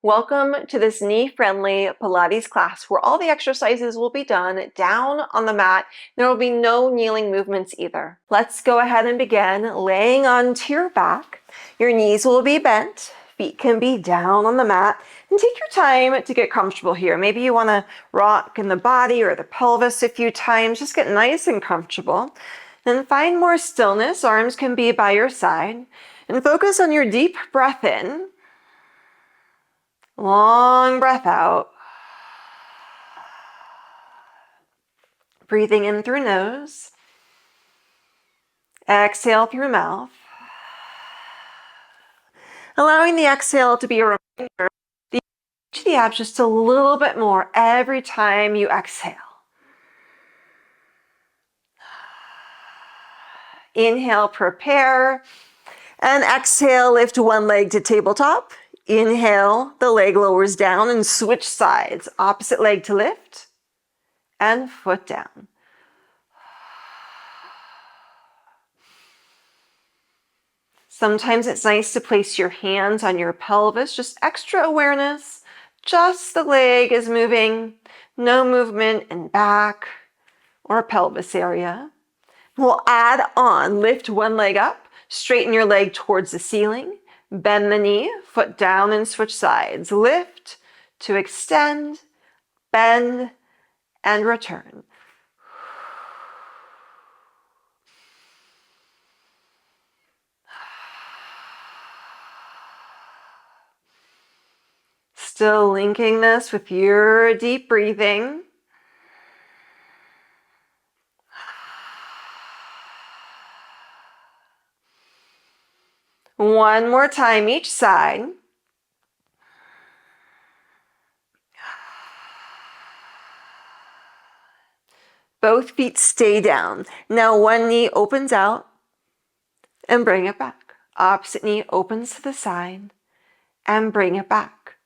Welcome to this knee-friendly Pilates class where all the exercises will be done down on the mat. There will be no kneeling movements either. Let's go ahead and begin laying onto your back. Your knees will be bent, feet can be down on the mat, and take your time to get comfortable here. Maybe you want to rock in the body or the pelvis a few times. Just get nice and comfortable. Then find more stillness. Arms can be by your side. And focus on your deep breath in. Long breath out. Breathing in through nose. Exhale through mouth. Allowing the exhale to be a reminder to reach the abs just a little bit more every time you exhale. Inhale, prepare. And exhale, lift one leg to tabletop. Inhale, the leg lowers down and switch sides. Opposite leg to lift and foot down. Sometimes it's nice to place your hands on your pelvis, just extra awareness. Just the leg is moving, no movement in back or pelvis area. We'll add on, lift one leg up, straighten your leg towards the ceiling. Bend the knee, foot down and switch sides. Lift to extend, bend, and return. Still linking this with your deep breathing. One more time each side. Both feet stay down. Now one knee opens out and bring it back. Opposite knee opens to the side and bring it back.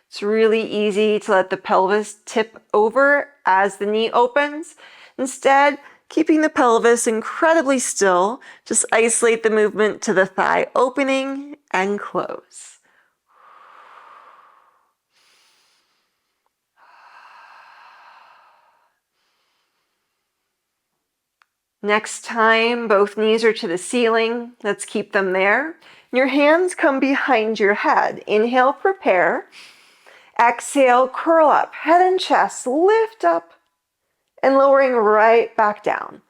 It's really easy to let the pelvis tip over as the knee opens. Instead, keeping the pelvis incredibly still, just isolate the movement to the thigh opening and close. Next time, both knees are to the ceiling. Let's keep them there. Your hands come behind your head. Inhale, prepare. Exhale, curl up, head and chest, lift up. And lowering right back down.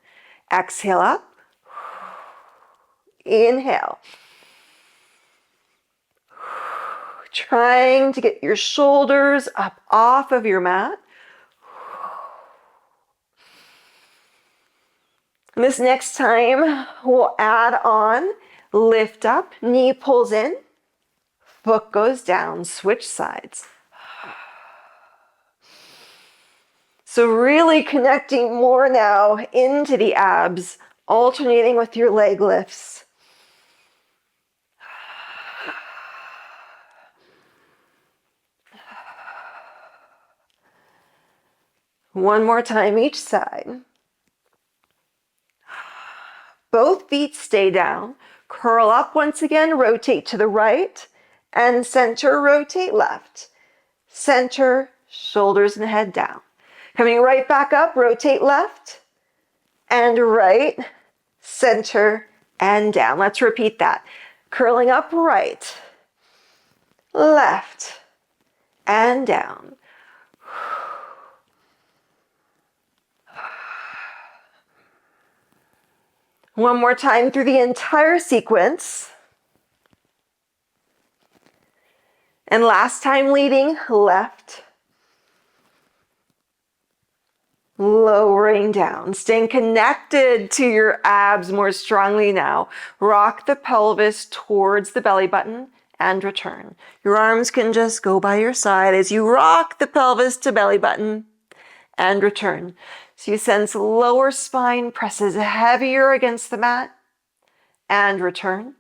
Exhale up. Inhale. Trying to get your shoulders up off of your mat. This next time, we'll add on, lift up, knee pulls in, foot goes down, switch sides. So really connecting more now into the abs, alternating with your leg lifts. One more time each side. Both feet stay down. Curl up once again, rotate to the right, and center, rotate left. Center, shoulders and head down. Coming right back up, rotate left and right, center and down. Let's repeat that. Curling up right, left and down. One more time through the entire sequence. And last time leading left. Lowering down, staying connected to your abs more strongly now. Rock the pelvis towards the belly button and return. Your arms can just go by your side as you rock the pelvis to belly button and return. So you sense lower spine presses heavier against the mat and return.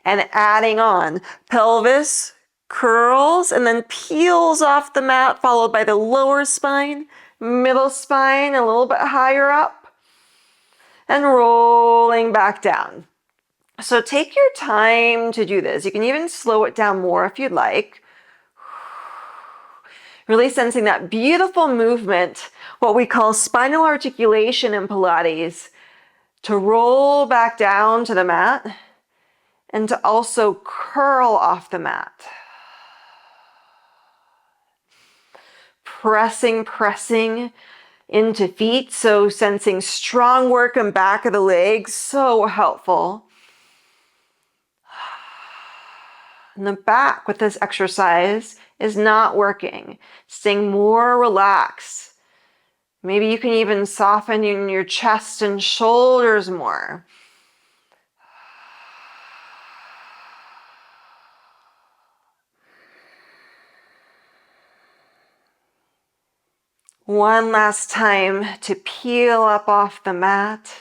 And adding on, pelvis curls and then peels off the mat, followed by the lower spine, middle spine, a little bit higher up, and rolling back down. So take your time to do this. You can even slow it down more if you'd like. Really sensing that beautiful movement, what we call spinal articulation in Pilates, to roll back down to the mat and to also curl off the mat. Pressing into feet, so sensing strong work in back of the legs, so helpful. And the back with this exercise is not working. Staying more relaxed. Maybe you can even soften in your chest and shoulders more. One last time to peel up off the mat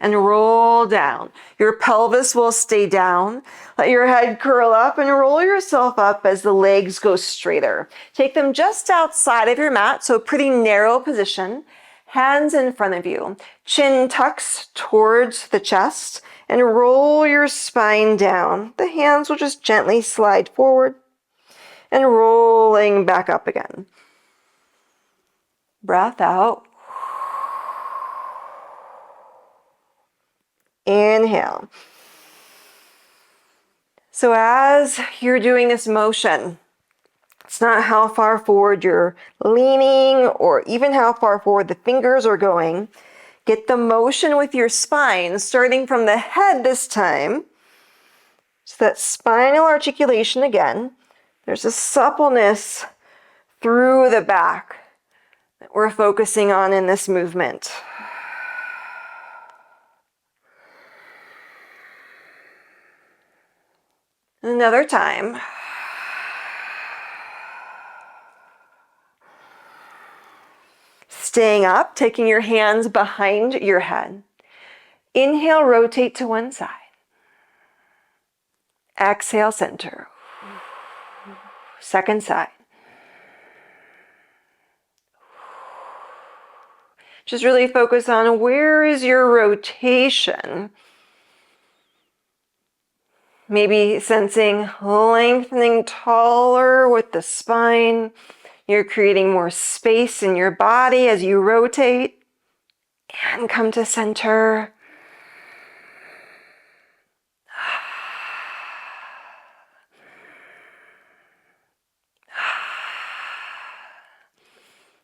and roll down. Your pelvis will stay down. Let your head curl up and roll yourself up as the legs go straighter. Take them just outside of your mat, so pretty narrow position. Hands in front of you. Chin tucks towards the chest and roll your spine down. The hands will just gently slide forward and rolling back up again. Breath out. Inhale. So as you're doing this motion, it's not how far forward you're leaning or even how far forward the fingers are going. Get the motion with your spine, starting from the head this time. So that spinal articulation again. There's a suppleness through the back that we're focusing on in this movement. Another time. Staying up, taking your hands behind your head. Inhale, rotate to one side. Exhale, center. Second side. Just really focus on where is your rotation. Maybe sensing lengthening taller with the spine. You're creating more space in your body as you rotate. And come to center.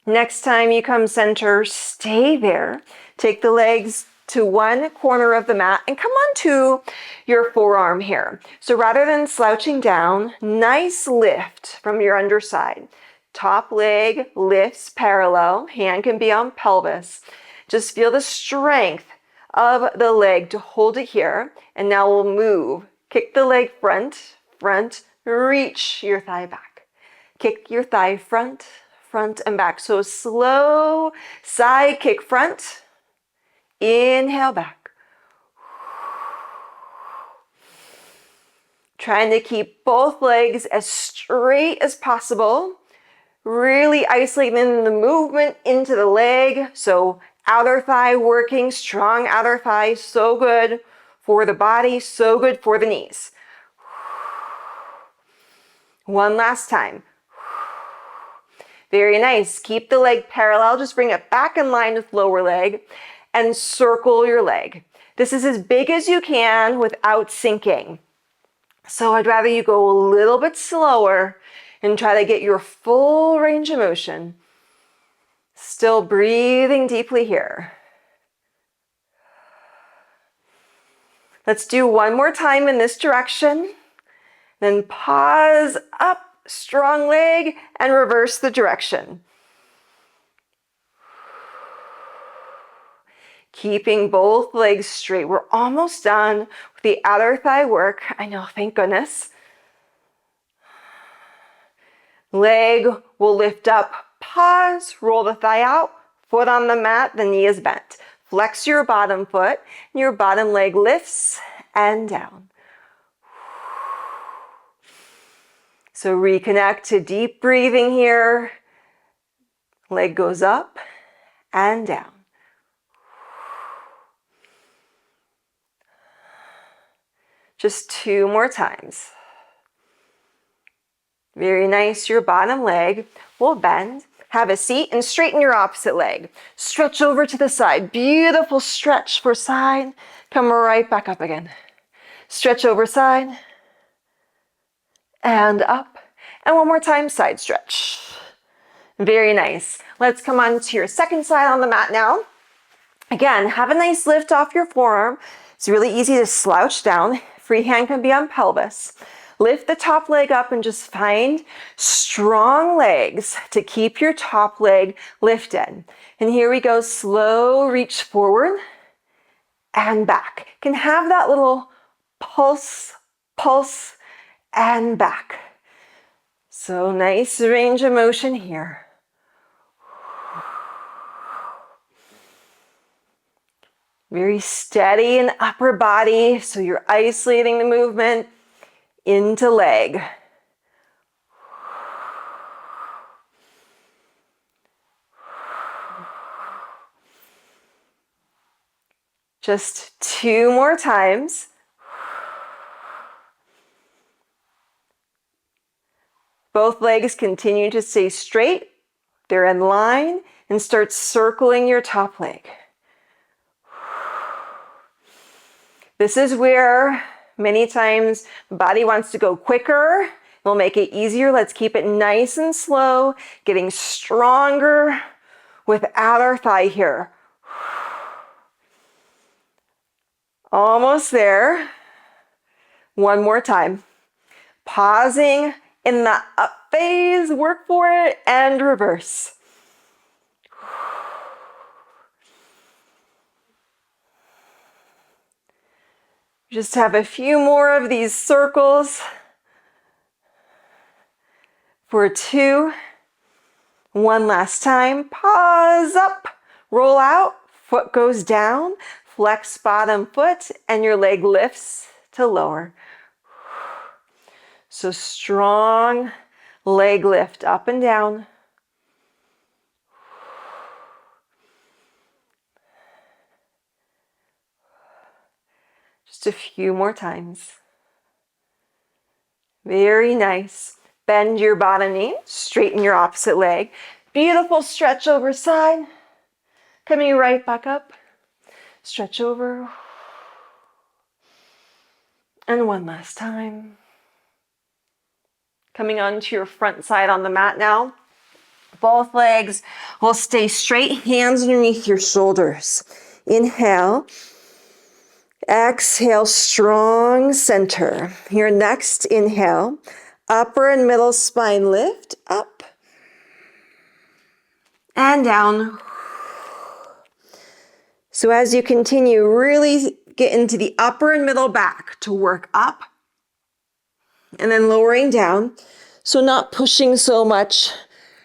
Next time you come center, stay there. Take the legs to one corner of the mat and come onto your forearm here. So rather than slouching down, nice lift from your underside. Top leg lifts parallel, hand can be on pelvis. Just feel the strength of the leg to hold it here. And now we'll move. Kick the leg front, reach your thigh back. Kick your thigh front and back. So slow side kick front. Inhale back. Trying to keep both legs as straight as possible. Really isolating the movement into the leg. So outer thigh working, strong outer thigh, so good for the body, so good for the knees. One last time. Very nice. Keep the leg parallel. Just bring it back in line with lower leg and circle your leg. This is as big as you can without sinking. So I'd rather you go a little bit slower and try to get your full range of motion. Still breathing deeply here. Let's do one more time in this direction. Then pause up, strong leg, and reverse the direction. Keeping both legs straight. We're almost done with the outer thigh work. I know, thank goodness. Leg will lift up, pause, roll the thigh out, foot on the mat, the knee is bent. Flex your bottom foot, and your bottom leg lifts and down. So reconnect to deep breathing here. Leg goes up and down. Just 2 more times. Very nice. Your bottom leg will bend. Have a seat and straighten your opposite leg. Stretch over to the side. Beautiful stretch for side. Come right back up again. Stretch over side and up. And one more time, side stretch. Very nice. Let's come on to your second side on the mat now. Again, have a nice lift off your forearm. It's really easy to slouch down. Free hand can be on pelvis. Lift the top leg up and just find strong legs to keep your top leg lifted. And here we go, slow reach forward and back. Can have that little pulse, pulse, and back. So nice range of motion here. Very steady in upper body, so you're isolating the movement into leg. Just 2 more times. Both legs continue to stay straight. They're in line, and start circling your top leg. This is where many times the body wants to go quicker. We'll make it easier. Let's keep it nice and slow, getting stronger without our thigh here. Almost there. One more time. Pausing in the up phase, work for it, and reverse. Just have a few more of these circles for 2. One last time. Pause up, roll out, foot goes down, flex bottom foot, and your leg lifts to lower. So strong leg lift up and down. Just a few more times. Very nice. Bend your bottom knee, straighten your opposite leg. Beautiful stretch over side. Coming right back up. Stretch over. And one last time. Coming onto your front side on the mat now. Both legs will stay straight, hands underneath your shoulders. Inhale. Exhale, strong center. Your next inhale, upper and middle spine lift, up and down. So as you continue, really get into the upper and middle back to work up and then lowering down. So not pushing so much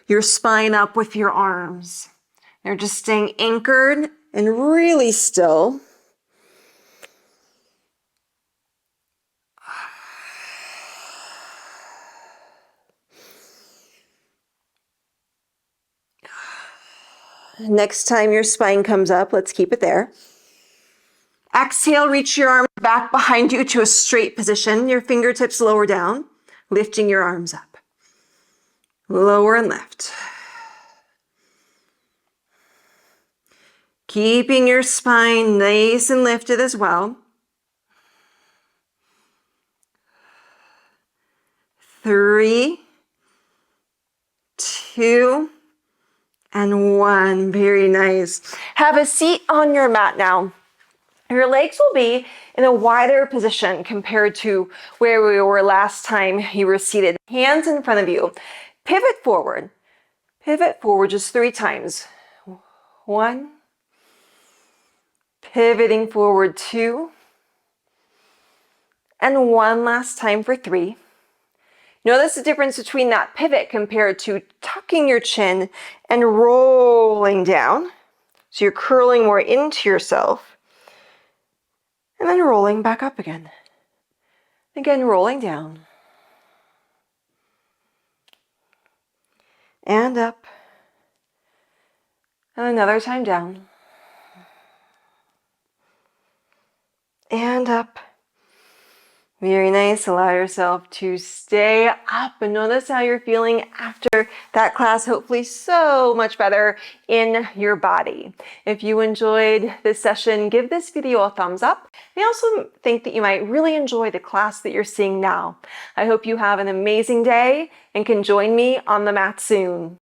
your spine up with your arms. They're just staying anchored and really still. Next time your spine comes up, let's keep it there. Exhale, reach your arms back behind you to a straight position. Your fingertips lower down, lifting your arms up. Lower and lift. Keeping your spine nice and lifted as well. 3, 2, and 1. Very nice. Have a seat on your mat now. Your legs will be in a wider position compared to where we were last time you were seated. Hands in front of you. Pivot forward. Pivot forward just 3 times. 1. Pivoting forward 2. And 1 last time for 3. Notice the difference between that pivot compared to tucking your chin and rolling down. So you're curling more into yourself. And then rolling back up again. Again, rolling down. And up. And another time down. And up. Very nice. Allow yourself to stay up and notice how you're feeling after that class. Hopefully so much better in your body. If you enjoyed this session, give this video a thumbs up. I also think that you might really enjoy the class that you're seeing now. I hope you have an amazing day and can join me on the mat soon.